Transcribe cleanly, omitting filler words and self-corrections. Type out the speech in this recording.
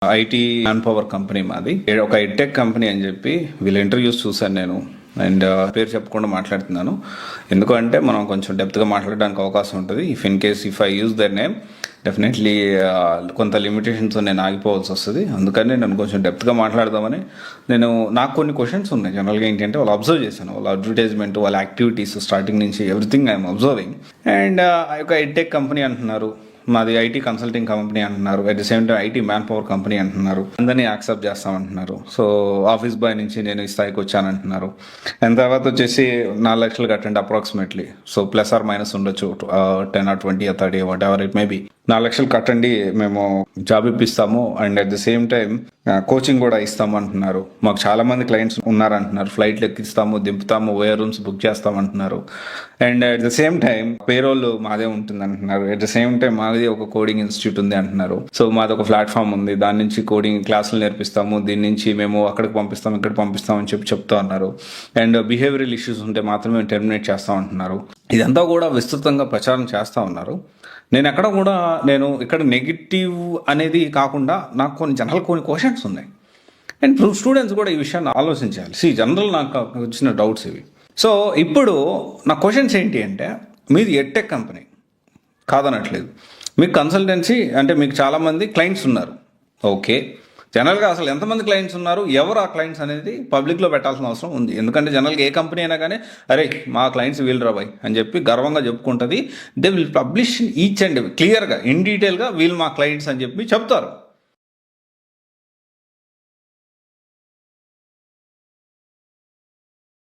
IT man power company మాది. ఒక edtech company అని చెప్పి వీళ్ళ ఇంటర్వ్యూస్ చూశాను నేను. అండ్ పేరు చెప్పకుండా మాట్లాడుతున్నాను, ఎందుకంటే మనం కొంచెం డెప్త్గా మాట్లాడడానికి అవకాశం ఉంటుంది. If I use there name definitely కొంత లిమిటేషన్స్ నేను ఆగిపోవాల్సి వస్తుంది. అందుకని నేను కొంచెం డెప్త్గా మాట్లాడదామని నాకు కొన్ని క్వశ్చన్స్ ఉన్నాయి. జనరల్గా ఏంటంటే వాళ్ళు అబ్జర్వ్ చేశాను, వాళ్ళ అడ్వర్టైజ్మెంట్, వాళ్ళ యాక్టివిటీస్ స్టార్టింగ్ నుంచి ఎవ్రీథింగ్ ఐఎమ్ అబ్జర్వింగ్. అండ్ ఒక ఎడ్టెక్ కంపెనీ అంటున్నారు, మాది ఐటీ కన్సల్టింగ్ కంపెనీ అంటున్నారు, at the same time IT man power company అంటున్నారు, అందరినీ యాక్సెప్ట్ చేస్తామంటున్నారు. సో ఆఫీస్ బాయ్ నుంచి నేను ఈ స్థాయికి వచ్చానంటున్నారు. అండ్ తర్వాత వచ్చేసి 4 లక్షలు కట్టండి approximately. So plus or minus ఉండొచ్చు, 10 or 20 or 30 whatever it may be. 4 లక్షలు కట్టండి, మేము జాబ్ ఇప్పిస్తాము. And at the same time coaching కూడా ఇస్తాము అంటున్నారు. మాకు చాలా మంది క్లయింట్స్ ఉన్నారంటున్నారు. ఫ్లైట్లు ఎక్కిస్తాము, దింపుతాము, ఓయర్ రూమ్స్ బుక్ చేస్తామంటున్నారు. And at the same time payroll మాదే ఉంటుంది అంటున్నారు. అట్ ద సేమ్ టైం మాది ఒక కోడింగ్ ఇన్స్టిట్యూట్ ఉంది అంటున్నారు. సో మాది ఒక ప్లాట్ఫామ్ ఉంది, దాని నుంచి కోడింగ్ క్లాసులు నేర్పిస్తాము, దీని నుంచి మేము అక్కడికి పంపిస్తాం, ఇక్కడికి పంపిస్తాం అని చెప్తూ ఉన్నారు. అండ్ బిహేవియరల్ ఇష్యూస్ ఉంటే మాత్రమే టెర్మినేట్ చేస్తాం అంటున్నారు. ఇదంతా కూడా విస్తృతంగా ప్రచారం చేస్తూ ఉన్నారు. నేను ఇక్కడ నెగిటివ్ అనేది కాకుండా నాకు కొన్ని క్వశ్చన్స్ ఉన్నాయి. అండ్ స్టూడెంట్స్ కూడా ఈ విషయాన్ని ఆలోచించాలి. జనరల్ నాకు వచ్చిన డౌట్స్ ఇవి. సో ఇప్పుడు నా క్వశ్చన్స్ ఏంటి అంటే, మీది ఎడ్టెక్ కంపెనీ కాదనట్లేదు, మీకు కన్సల్టెన్సీ అంటే మీకు చాలామంది క్లయింట్స్ ఉన్నారు. ఓకే, జనరల్గా అసలు ఎంతమంది క్లయింట్స్ ఉన్నారు, ఎవరు ఆ క్లయింట్స్ అనేది పబ్లిక్లో పెట్టాల్సిన అవసరం ఉంది. ఎందుకంటే జనరల్గా ఏ కంపెనీ అయినా కానీ అరే మా క్లయింట్స్ వీళ్ళు రాబాయ్ అని చెప్పి గర్వంగా చెప్పుకుంటుంది. They will publish each and క్లియర్గా ఇన్ డీటెయిల్గా వీళ్ళు మా క్లయింట్స్ అని చెప్పి చెప్తారు.